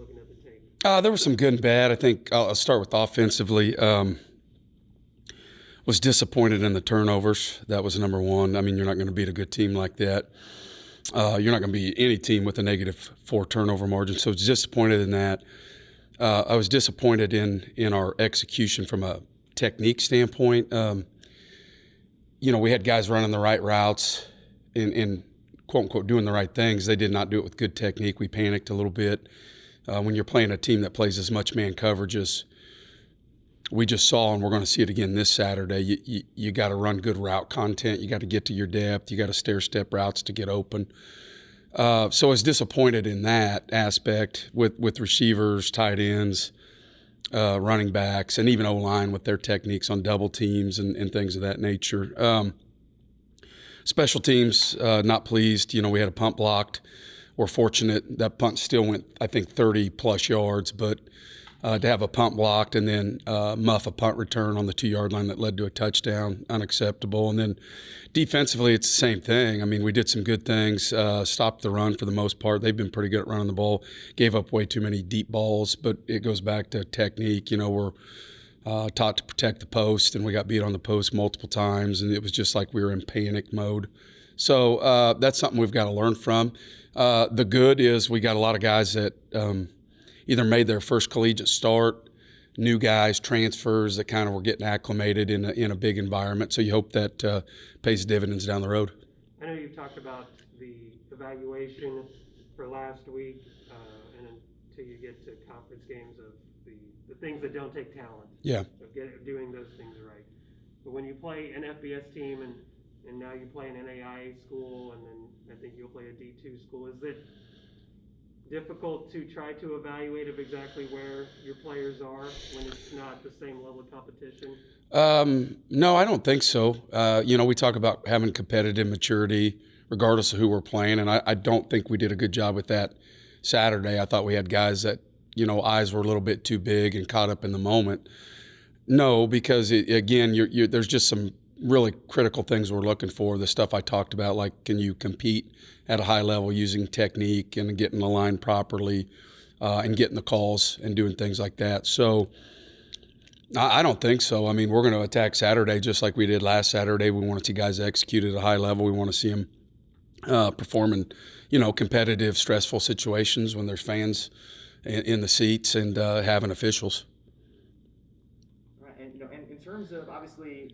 looking at the tape? There was some good and bad. I think I'll start with offensively. Was disappointed in the turnovers. That was number one. I mean, you're not going to beat a good team like that. You're not going to beat any team with a -4 turnover margin. So I was disappointed in that. I was disappointed in our execution from a technique standpoint. We had guys running the right routes and quote unquote doing the right things. They did not do it with good technique. We panicked a little bit. When you're playing a team that plays as much man coverage as we just saw, and we're going to see it again this Saturday, you got to run good route content. You got to get to your depth. You got to stair-step routes to get open. So I was disappointed in that aspect with receivers, tight ends, running backs, and even O-line with their techniques on double teams and things of that nature. Special teams, not pleased. We had a punt blocked. We're fortunate that punt still went, I think, 30-plus yards, but to have a punt blocked and then muff a punt return on the 2-yard line that led to a touchdown, unacceptable. And then defensively, it's the same thing. I mean, we did some good things, stopped the run for the most part. They've been pretty good at running the ball, gave up way too many deep balls, but it goes back to technique. We're taught to protect the post, and we got beat on the post multiple times, and it was just like we were in panic mode. So that's something we've got to learn from. The good is we got a lot of guys that either made their first collegiate start, new guys, transfers that kind of were getting acclimated in a big environment. So you hope that pays dividends down the road. I know you've talked about the evaluation for last week and until you get to conference games of the things that don't take talent. Yeah. Of doing those things right. But when you play an FBS team and now you play an NAIA school and then I think you'll play a D2 school, is it difficult to try to evaluate of exactly where your players are when it's not the same level of competition? No, I don't think so. We talk about having competitive maturity regardless of who we're playing, and I don't think we did a good job with that Saturday. I thought we had guys that, eyes were a little bit too big and caught up in the moment. No, because, there's just some really critical things we're looking for, the stuff I talked about, like can you compete at a high level using technique and getting the line properly and getting the calls and doing things like that. So I don't think so. I mean, we're going to attack Saturday just like we did last Saturday. We want to see guys execute at a high level. We want to see them perform in, competitive, stressful situations when there's fans in the seats and having officials. Right, and in terms of obviously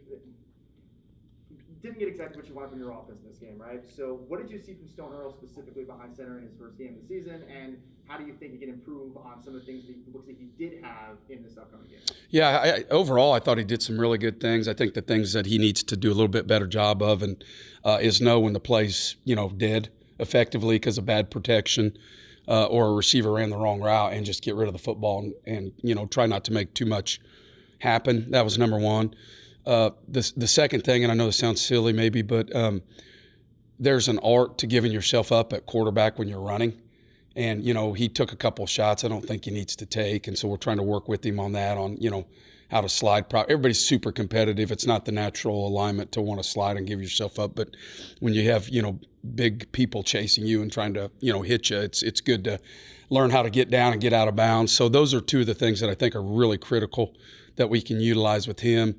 didn't get exactly what you wanted from your offense in this game, right? So what did you see from Dorrel specifically behind center in his first game of the season, and how do you think he can improve on some of the things that it looks like he did have in this upcoming game? Yeah, overall, I thought he did some really good things. I think the things that he needs to do a little bit better job of and is know when the play's, dead effectively because of bad protection or a receiver ran the wrong route and just get rid of the football and try not to make too much happen. That was number one. The second thing, and I know this sounds silly maybe, but there's an art to giving yourself up at quarterback when you're running. And, he took a couple of shots I don't think he needs to take. And so we're trying to work with him on that, on, how to slide. Everybody's super competitive. It's not the natural alignment to want to slide and give yourself up. But when you have, big people chasing you and trying to, hit you, it's good to learn how to get down and get out of bounds. So those are two of the things that I think are really critical that we can utilize with him.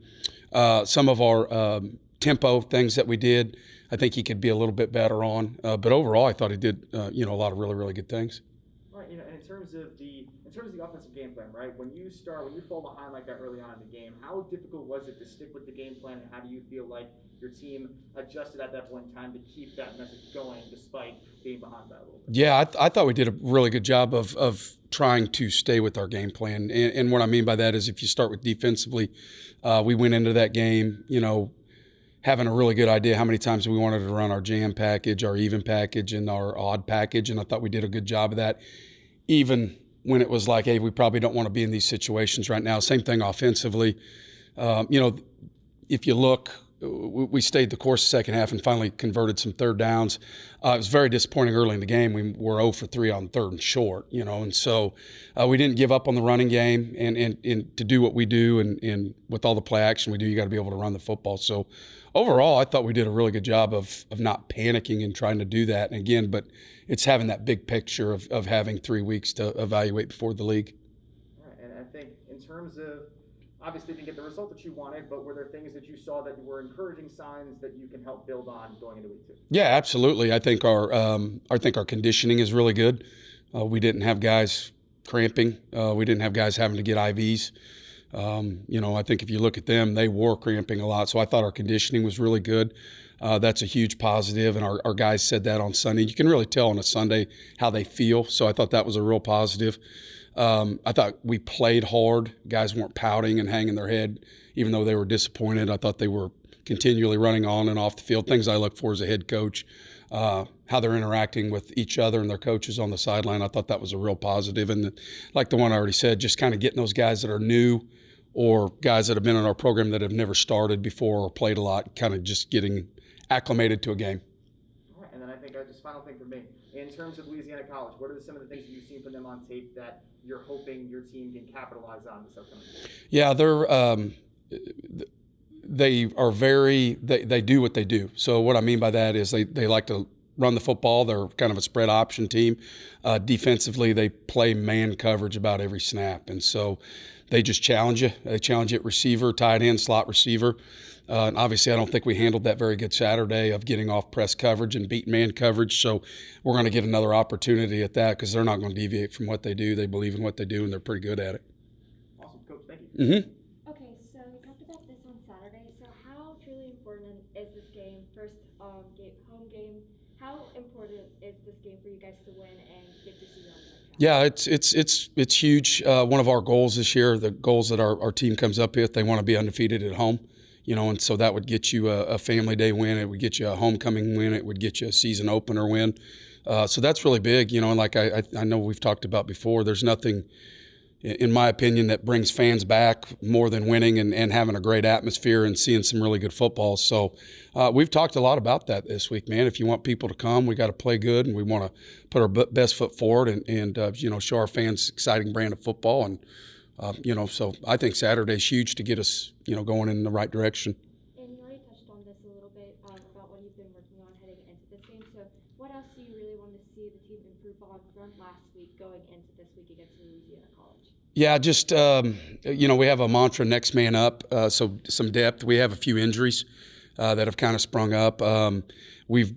Some of our tempo things that we did, I think he could be a little bit better on. But overall, I thought he did, a lot of really, really good things. Right. And in terms of the offensive game plan, right? When you fall behind like that early on in the game, how difficult was it to stick with the game plan, and how do you feel like your team adjusted at that point in time to keep that message going despite being behind by a little bit? Yeah, I thought we did a really good job of trying to stay with our game plan. And what I mean by that is if you start with defensively, we went into that game, having a really good idea how many times we wanted to run our jam package, our even package, and our odd package. And I thought we did a good job of that, even when it was like, hey, we probably don't want to be in these situations right now. Same thing offensively. If you look we stayed the course the second half and finally converted some third downs. It was very disappointing early in the game. We were 0 for 3 on third and short, and so we didn't give up on the running game. And to do what we do and with all the play action we do, you got to be able to run the football. So overall, I thought we did a really good job of not panicking and trying to do that. And again, but it's having that big picture of having 3 weeks to evaluate before the league. All right, and I think in terms of, obviously didn't get the result that you wanted, but were there things that you saw that were encouraging signs that you can help build on going into week 2? Yeah, absolutely. I think our conditioning is really good. We didn't have guys cramping. We didn't have guys having to get IVs. I think if you look at them, they were cramping a lot. So I thought our conditioning was really good. That's a huge positive, and our guys said that on Sunday. You can really tell on a Sunday how they feel. So I thought that was a real positive. I thought we played hard. Guys weren't pouting and hanging their head, even though they were disappointed. I thought they were continually running on and off the field, things I look for as a head coach, how they're interacting with each other and their coaches on the sideline. I thought that was a real positive. And like the one I already said, just kind of getting those guys that are new or guys that have been in our program that have never started before or played a lot, kind of just getting acclimated to a game. All right, and then I think just final thing for me, in terms of Louisiana College, what are some of the things that you've seen from them on tape that you're hoping your team can capitalize on this upcoming year? Yeah, they do what they do. So what I mean by that is they like to run the football. They're kind of a spread option team. Defensively, they play man coverage about every snap. And so they just challenge you. They challenge you at receiver, tight end, slot receiver. And obviously, I don't think we handled that very good Saturday of getting off press coverage and beat man coverage. So we're going to get another opportunity at that because they're not going to deviate from what they do. They believe in what they do, and they're pretty good at it. Awesome, Coach. Thank you. Mm-hmm. Okay, so we talked about this on Saturday. So how truly important is this game? First home game. How important is this game for you guys to win and get your season on the right track? Yeah, it's huge. One of our goals this year, the goals that our team comes up with, they want to be undefeated at home. And so that would get you a family day win. It would get you a homecoming win. It would get you a season opener win. So that's really big. And like I know we've talked about before, there's nothing, in my opinion, that brings fans back more than winning and having a great atmosphere and seeing some really good football. So we've talked a lot about that this week, man. If you want people to come, we got to play good, and we want to put our best foot forward and show our fans exciting brand of football. And so I think Saturday's huge to get us, going in the right direction. And you already touched on this a little bit about what you've been working on heading into this game. So what else do you really want to see the team improve on from last week going into this week against Louisiana College? Yeah, just, we have a mantra, next man up, so some depth. We have a few injuries that have kind of sprung up. We've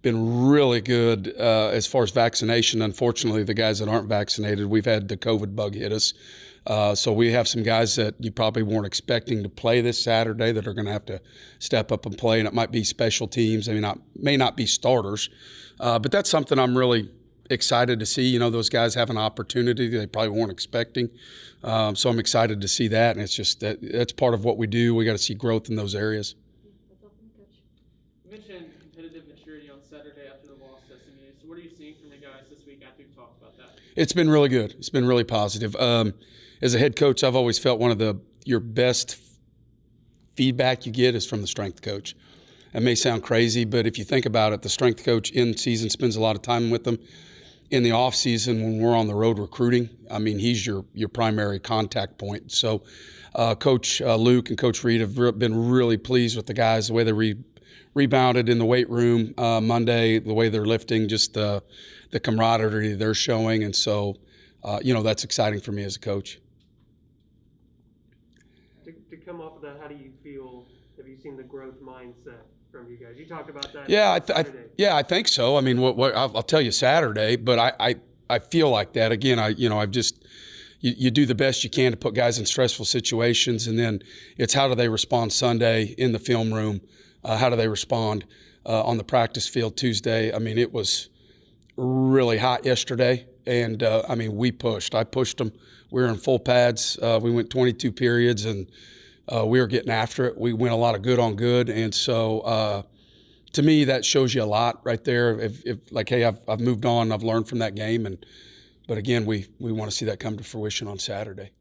been really good as far as vaccination. Unfortunately, the guys that aren't vaccinated, we've had the COVID bug hit us. So we have some guys that you probably weren't expecting to play this Saturday that are going to have to step up and play, and it might be special teams. May not be starters, but that's something I'm really excited to see. Those guys have an opportunity they probably weren't expecting. So I'm excited to see that, and it's just that's part of what we do. We got to see growth in those areas. That's all from Coach. You mentioned competitive maturity on Saturday after the loss to SMU. So what are you seeing from the guys this week after you've talked about that? It's been really good. It's been really positive. As a head coach, I've always felt one of your best feedback you get is from the strength coach. It may sound crazy, but if you think about it, the strength coach in season spends a lot of time with them. In the off season, when we're on the road recruiting, he's your primary contact point. So Coach Luke and Coach Reed have been really pleased with the guys, the way they rebounded in the weight room Monday, the way they're lifting, just the camaraderie they're showing. And so, that's exciting for me as a coach. To come off of that, how do you feel? Have you seen the growth mindset from you guys? You talked about that. Yeah, I think so. I'll tell you Saturday, but I feel like that again. I've just you do the best you can to put guys in stressful situations, and then it's how do they respond Sunday in the film room? How do they respond on the practice field Tuesday? It was really hot yesterday, and we pushed. I pushed them. We were in full pads. We went 22 periods, and we were getting after it. We went a lot of good on good, and so to me that shows you a lot right there. If hey, I've moved on, I've learned from that game, but again, we want to see that come to fruition on Saturday.